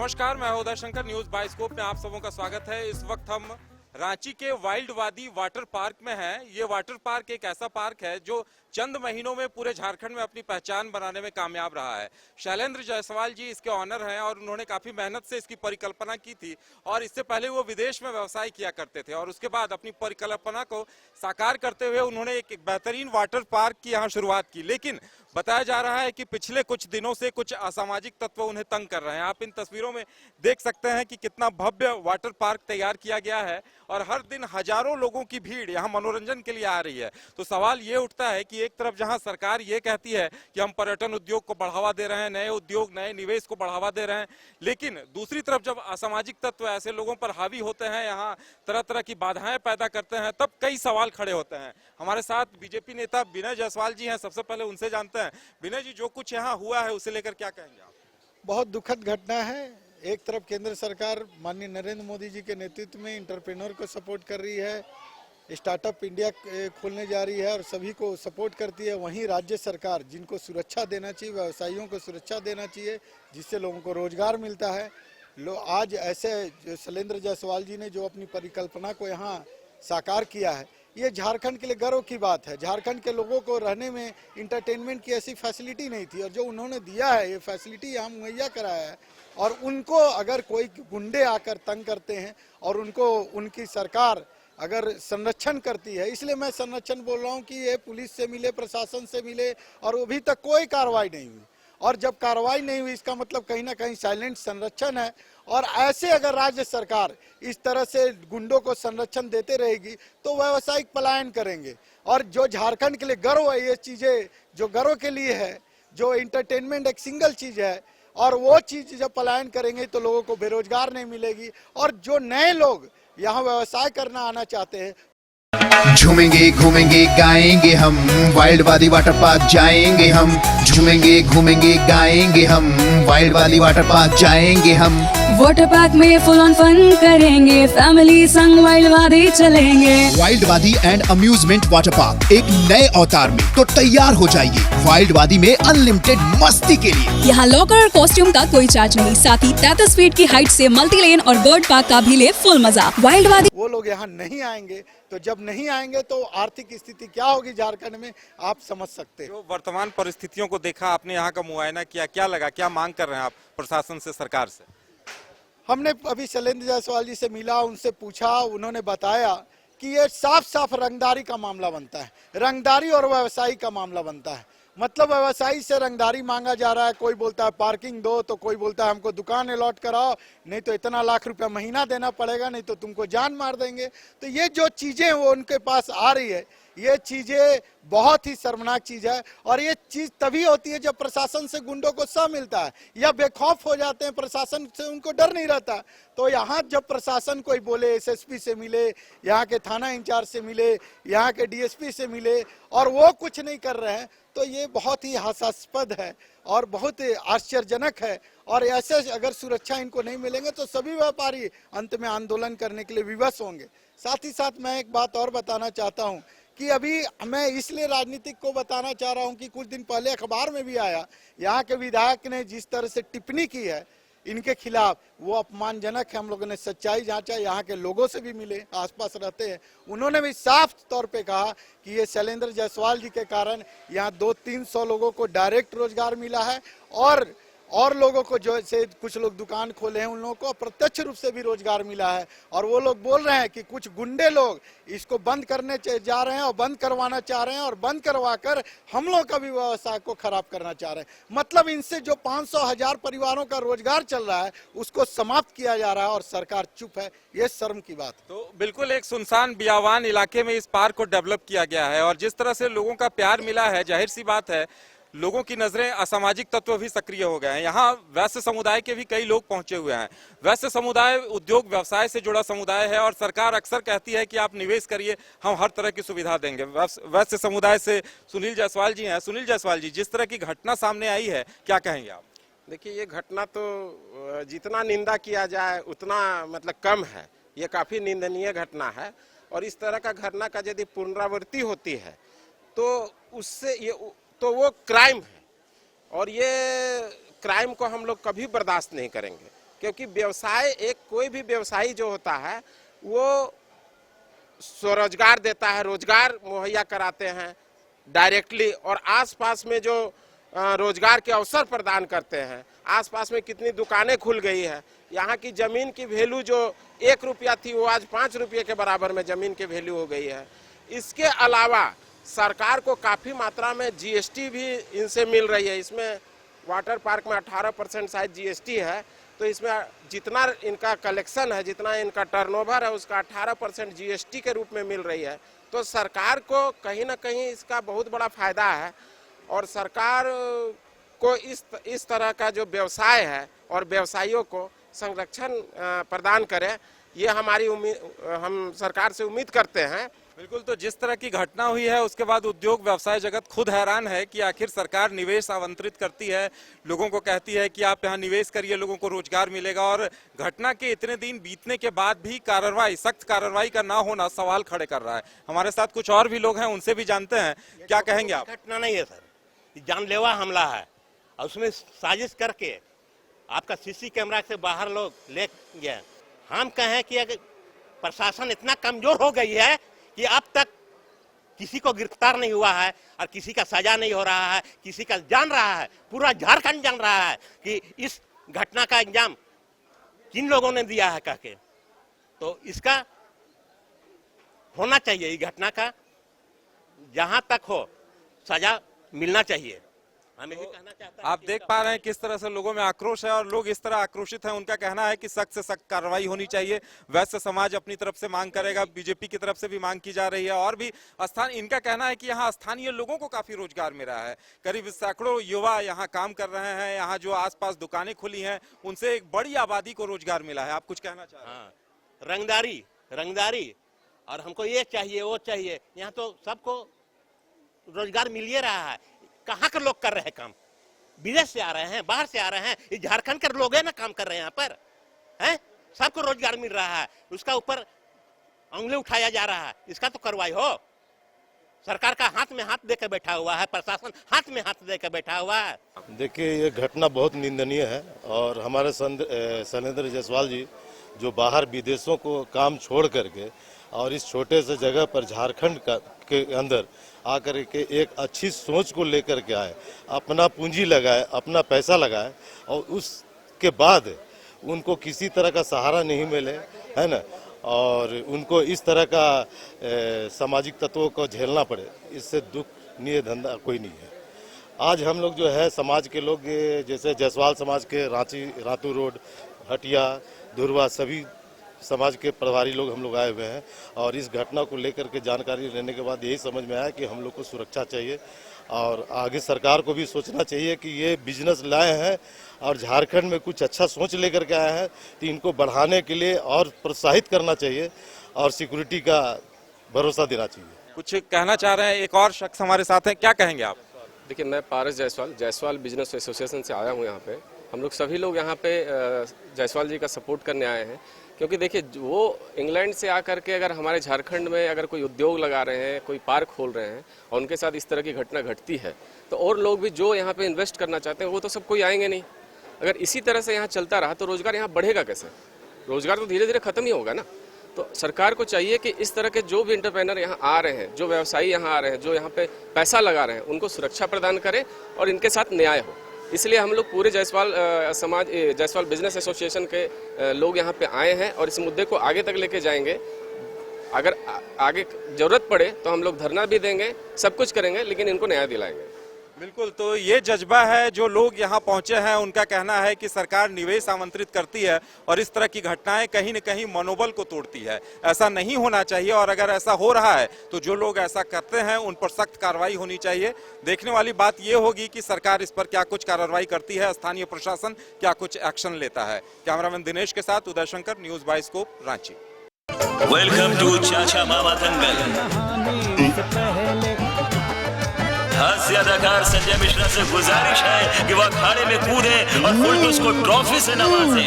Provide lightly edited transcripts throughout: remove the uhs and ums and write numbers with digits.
नमस्कार, मैं हूं उदय शंकर। न्यूज बाइस्कोप में आप सबों का स्वागत है। इस वक्त हम रांची के वाइल्ड वादी वाटर पार्क में हैं। ये वाटर पार्क एक ऐसा पार्क है जो चंद महीनों में पूरे झारखंड में अपनी पहचान बनाने में कामयाब रहा है। शैलेंद्र जायसवाल जी इसके ऑनर हैं और उन्होंने काफी मेहनत से इसकी परिकल्पना की थी और इससे पहले वो विदेश में व्यवसाय किया करते थे और उसके बाद अपनी परिकल्पना को साकार करते हुए उन्होंने एक बेहतरीन वाटर पार्क की यहाँ शुरुआत की। लेकिन बताया जा रहा है कि पिछले कुछ दिनों से कुछ असामाजिक तत्व उन्हें तंग कर रहे हैं। आप इन तस्वीरों में देख सकते हैं कि कितना भव्य वाटर पार्क तैयार किया गया है और हर दिन हजारों लोगों की भीड़ यहाँ मनोरंजन के लिए आ रही है। तो सवाल ये उठता है कि एक तरफ जहाँ सरकार ये कहती है कि हम पर्यटन उद्योग को बढ़ावा दे रहे हैं, नए उद्योग नए निवेश को बढ़ावा दे रहे हैं, लेकिन दूसरी तरफ जब असामाजिक तत्व ऐसे लोगों पर हावी होते हैं, यहाँ तरह तरह की बाधाएं पैदा करते हैं, तब कई सवाल खड़े होते हैं। हमारे साथ बीजेपी नेता विनय जायसवाल जी हैं। सबसे पहले उनसे जानते हैं। विनय जी, जो कुछ यहाँ हुआ है उसे लेकर क्या कहेंगे आप? बहुत दुखद घटना है। एक तरफ केंद्र सरकार माननीय नरेंद्र मोदी जी के नेतृत्व में एंटरप्रेन्योर को सपोर्ट कर रही है, स्टार्टअप इंडिया खोलने जा रही है और सभी को सपोर्ट करती है। वहीं राज्य सरकार जिनको सुरक्षा देना चाहिए, व्यवसायियों को सुरक्षा देना चाहिए जिससे लोगों को रोजगार मिलता है। आज ऐसे शैलेंद्र जायसवाल जी ने जो अपनी परिकल्पना को यहाँ साकार किया है, ये झारखंड के लिए गर्व की बात है। झारखंड के लोगों को रहने में इंटरटेनमेंट की ऐसी फैसिलिटी नहीं थी और जो उन्होंने दिया है, ये फैसिलिटी यहाँ मुहैया कराया है। और उनको अगर कोई गुंडे आकर तंग करते हैं और उनको उनकी सरकार अगर संरक्षण करती है, इसलिए मैं संरक्षण बोल रहा हूँ कि ये पुलिस से मिले, प्रशासन से मिले और अभी तक कोई कार्रवाई नहीं हुई। और जब कार्रवाई नहीं हुई इसका मतलब कहीं ना कहीं साइलेंट संरक्षण है। और ऐसे अगर राज्य सरकार इस तरह से गुंडों को संरक्षण देते रहेगी तो व्यावसायिक पलायन करेंगे। और जो झारखंड के लिए गर्व है, ये चीजें जो गर्व के लिए है, जो एंटरटेनमेंट एक सिंगल चीज है, और वो चीज जब पलायन करेंगे तो लोगों को बेरोजगार नहीं मिलेगी। और जो नए लोग यहाँ व्यवसाय करना आना चाहते हैं, झूमेंगे घूमेंगे गाएंगे हम, वाइल्ड वादी वाटर पार्क जाएंगे हम। झूमेंगे घूमेंगे गाएंगे हम, वाइल्ड वादी वाटर पार्क जाएंगे हम। वाटर पार्क में फुल ऑन फन करेंगे, फैमिली संग वाइल्ड वादी चलेंगे। वाइल्ड वादी एंड अम्यूजमेंट वाटर पार्क एक नए अवतार में तो तैयार हो जाइए वाइल्ड वादी में अनलिमिटेड मस्ती के लिए। यहाँ लॉकर और कॉस्ट्यूम का कोई चार्ज नहीं, साथ ही 33 फीट की हाइट से मल्टी लेन और बर्ड पार्क का भी ले फुल मजा। वाइल्ड वादी वो लोग यहाँ नहीं आएंगे तो जब नहीं आएंगे तो आर्थिक स्थिति क्या होगी झारखंड में, आप समझ सकते हैं। जो वर्तमान परिस्थितियों को देखा, आपने यहाँ का मुआयना किया, क्या लगा, क्या मांग कर रहे हैं आप प्रशासन से, सरकार से? हमने अभी शैलेंद्र जायसवाल जी से मिला, उनसे पूछा, उन्होंने बताया कि ये साफ साफ रंगदारी का मामला बनता है, रंगदारी और व्यवसायी का मामला बनता है। मतलब व्यवसायी से रंगदारी मांगा जा रहा है। कोई बोलता है पार्किंग दो, तो कोई बोलता है हमको दुकान अलॉट कराओ, नहीं तो इतना लाख रुपया महीना देना पड़ेगा, नहीं तो तुमको जान मार देंगे। तो ये जो चीजें वो उनके पास आ रही है, ये चीजें बहुत ही शर्मनाक चीज है। और ये चीज तभी होती है जब प्रशासन से गुंडों को सह मिलता है या बेखौफ हो जाते हैं, प्रशासन से उनको डर नहीं रहता। तो यहाँ जब प्रशासन कोई बोले, एसएसपी से मिले, यहाँ के थाना इंचार्ज से मिले, यहाँ के डीएसपी से मिले और वो कुछ नहीं कर रहे हैं, तो ये बहुत ही हास्यास्पद है और बहुत आश्चर्यजनक है। और ऐसे अगर सुरक्षा इनको नहीं मिलेंगे तो सभी व्यापारी अंत में आंदोलन करने के लिए विवश होंगे। साथ ही साथ मैं एक बात और बताना चाहता हूं कि अभी मैं इसलिए राजनीतिक को बताना चाह रहा हूं कि कुछ दिन पहले अखबार में भी आया, यहाँ के विधायक ने जिस तरह से टिप्पणी की है इनके खिलाफ, वो अपमानजनक है। हम लोगों ने सच्चाई जांचा, यहाँ के लोगों से भी मिले, आसपास रहते हैं, उन्होंने भी साफ तौर पे कहा कि ये शैलेंद्र जायसवाल जी के कारण यहाँ 200-300 लोगों को डायरेक्ट रोजगार मिला है और लोगों को जो से कुछ लोग दुकान खोले हैं उन लोगों को प्रत्यक्ष रूप से भी रोजगार मिला है। और वो लोग बोल रहे हैं कि कुछ गुंडे लोग इसको बंद करने जा रहे हैं और बंद करवाना चाह रहे हैं और बंद करवाकर हम लोग का भी व्यवसाय को खराब करना चाह रहे हैं। मतलब इनसे जो 500,000 परिवारों का रोजगार चल रहा है उसको समाप्त किया जा रहा है और सरकार चुप है। ये शर्म की बात है। तो बिल्कुल एक सुनसान बियावान इलाके में इस पार्क को डेवलप किया गया है और जिस तरह से लोगों का प्यार मिला है, जाहिर सी बात है लोगों की नजरें असामाजिक तत्व भी सक्रिय हो गए हैं। यहाँ वैश्य समुदाय के भी कई लोग पहुंचे हुए हैं। वैश्य समुदाय उद्योग व्यवसाय से जुड़ा समुदाय है और सरकार अक्सर कहती है कि आप निवेश करिए, हम हर तरह की सुविधा देंगे। वैश्य समुदाय से सुनील जायसवाल जी हैं। सुनील जायसवाल जी, जिस तरह की घटना सामने आई है, क्या कहेंगे आप? देखिए, ये घटना तो जितना निंदा किया जाए उतना मतलब कम है। ये काफी निंदनीय घटना है और इस तरह का घटना का यदि पुनरावृत्ति होती है तो उससे ये तो वो क्राइम है और ये क्राइम को हम लोग कभी बर्दाश्त नहीं करेंगे। क्योंकि व्यवसाय कोई भी व्यवसायी जो होता है वो स्वरोजगार देता है, रोजगार मुहैया कराते हैं डायरेक्टली, और आसपास में जो रोजगार के अवसर प्रदान करते हैं। आसपास में कितनी दुकानें खुल गई है, यहाँ की जमीन की वैल्यू जो 1 रुपया थी वो आज 5 रुपये के बराबर में जमीन की वैल्यू हो गई है। इसके अलावा सरकार को काफ़ी मात्रा में जीएसटी भी इनसे मिल रही है। इसमें वाटर पार्क में 18% शायद जीएसटी है, तो इसमें जितना इनका कलेक्शन है, जितना इनका टर्नओवर है, उसका 18% जीएसटी के रूप में मिल रही है। तो सरकार को कहीं ना कहीं इसका बहुत बड़ा फायदा है, और सरकार को इस तरह का जो व्यवसाय है और व्यवसायियों को संरक्षण प्रदान करे, ये हमारी हम सरकार से उम्मीद करते हैं। बिल्कुल, तो जिस तरह की घटना हुई है उसके बाद उद्योग व्यवसाय जगत खुद हैरान है कि आखिर सरकार निवेश आवंटित करती है, लोगों को कहती है कि आप यहाँ निवेश करिए, लोगों को रोजगार मिलेगा, और घटना के इतने दिन बीतने के बाद भी सख्त कार्रवाई का ना होना सवाल खड़े कर रहा है। हमारे साथ कुछ और भी लोग हैं, उनसे भी जानते हैं, क्या कहेंगे आप? घटना नहीं है सर, जानलेवा हमला है, और उसमें साजिश करके आपका सीसी कैमरा से बाहर लोग ले गए। हम कहें कि अगर प्रशासन इतना कमजोर हो गई है कि अब तक किसी को गिरफ्तार नहीं हुआ है और किसी का सजा नहीं हो रहा है, किसी का जान रहा है, पूरा झारखंड जान रहा है कि इस घटना का अंजाम किन लोगों ने दिया है कहके। तो इसका होना चाहिए, इस घटना का जहां तक हो सजा मिलना चाहिए। हम यही कहना चाहते हैं। आप देख पा रहे हैं किस तरह से लोगों में आक्रोश है, और लोग इस तरह आक्रोशित हैं। उनका कहना है कि सख्त से सख्त कार्रवाई होनी चाहिए। वैश्य समाज अपनी तरफ से मांग करेगा, बीजेपी की तरफ से भी मांग की जा रही है, और भी इनका कहना है कि यहाँ स्थानीय लोगों को काफी रोजगार मिल रहा है। करीब सैकड़ों युवा यहाँ काम कर रहे हैं, यहाँ जो आसपास दुकानें खुली हैं उनसे एक बड़ी आबादी को रोजगार मिला है। आप कुछ कहना चाह रहे हैं? हाँ, रंगदारी और हमको ये चाहिए वो चाहिए, यहाँ तो सबको रोजगार मिल ही रहा है। कहाँ के लोग कर रहे हैं काम? विदेश से आ रहे हैं, बाहर से आ रहे हैं, ये झारखंड के लोग हैं ना काम कर रहे हैं यहाँ पर, हैं? सबको रोजगार मिल रहा है, उसका ऊपर उंगली उठाया जा रहा है। इसका तो कार्रवाई हो। सरकार का हाथ में हाथ देकर बैठा हुआ है, प्रशासन हाथ में हाथ देकर बैठा हुआ है। देखिए, ये घटना बहुत निंदनीय है, और हमारे शैलेंद्र जायसवाल जी जो बाहर विदेशों को काम छोड़ करके और इस छोटे से जगह पर झारखंड के अंदर आकर के एक अच्छी सोच को लेकर के आए, अपना पूंजी लगाए, अपना पैसा लगाए, और उसके बाद उनको किसी तरह का सहारा नहीं मिले, है ना, और उनको इस तरह का सामाजिक तत्वों को झेलना पड़े, इससे दुखनीय धंधा कोई नहीं है। आज हम लोग जो है समाज के लोग, जैसे जायसवाल समाज के रांची, रातू रोड, हटिया, धुरवा, सभी समाज के प्रभारी लोग हम लोग आए हुए हैं, और इस घटना को लेकर के जानकारी लेने के बाद यही समझ में आया कि हम लोग को सुरक्षा चाहिए, और आगे सरकार को भी सोचना चाहिए कि ये बिजनेस लाए हैं और झारखंड में कुछ अच्छा सोच लेकर के आए हैं, तो इनको बढ़ाने के लिए और प्रोत्साहित करना चाहिए और सिक्योरिटी का भरोसा देना चाहिए। कुछ कहना चाह रहे हैं, एक और शख्स हमारे साथ हैं, क्या कहेंगे आप? देखिए, मैं पारस जायसवाल बिजनेस एसोसिएशन से आया हूँ यहाँ पे। हम लोग सभी लोग यहाँ पे जायसवाल जी का सपोर्ट करने आए हैं, क्योंकि देखिए वो इंग्लैंड से आकर के अगर हमारे झारखंड में अगर कोई उद्योग लगा रहे हैं, कोई पार्क खोल रहे हैं, और उनके साथ इस तरह की घटना घटती है, तो और लोग भी जो यहाँ पे इन्वेस्ट करना चाहते हैं वो तो सब कोई आएंगे नहीं। अगर इसी तरह से यहाँ चलता रहा तो रोजगार यहाँ बढ़ेगा कैसे? रोजगार तो धीरे धीरे खत्म ही होगा ना। तो सरकार को चाहिए कि इस तरह के जो भी एंटरप्रेनर यहाँ आ रहे हैं, जो व्यवसायी यहाँ आ रहे हैं, जो यहाँ पे पैसा लगा रहे हैं, उनको सुरक्षा प्रदान करे और इनके साथ न्याय हो। इसलिए हम लोग पूरे जायसवाल बिजनेस एसोसिएशन के लोग यहाँ पे आए हैं, और इस मुद्दे को आगे तक लेके जाएंगे। अगर आगे जरूरत पड़े तो हम लोग धरना भी देंगे, सब कुछ करेंगे, लेकिन इनको न्याय दिलाएंगे। बिल्कुल, तो ये जज्बा है जो लोग यहाँ पहुंचे हैं, उनका कहना है कि सरकार निवेश आमंत्रित करती है और इस तरह की घटनाएं कहीं न कहीं मनोबल को तोड़ती है। ऐसा नहीं होना चाहिए, और अगर ऐसा हो रहा है तो जो लोग ऐसा करते हैं उन पर सख्त कार्रवाई होनी चाहिए। देखने वाली बात ये होगी कि सरकार इस पर क्या कुछ कार्रवाई करती है, स्थानीय प्रशासन क्या कुछ एक्शन लेता है। कैमरामैन दिनेश के साथ Uday Shankar, news bioscope, Ranchi. Welcome to Chacha Mama दंगल। हास्य अदाकार संजय मिश्रा से गुजारिश है कि वह अखाड़े में कूदे और फुलटूस को ट्रॉफी से नवाजे।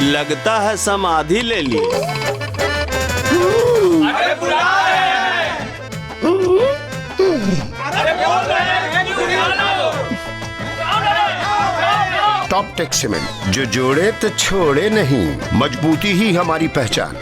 लगता है समाधि ले ली। अरे बुला रहे हैं। अरे बोल रहे हैं कि बुला लो। टॉप टेक सीमेंट, जो जोड़े तो छोड़े नहीं, मजबूती ही हमारी पहचान।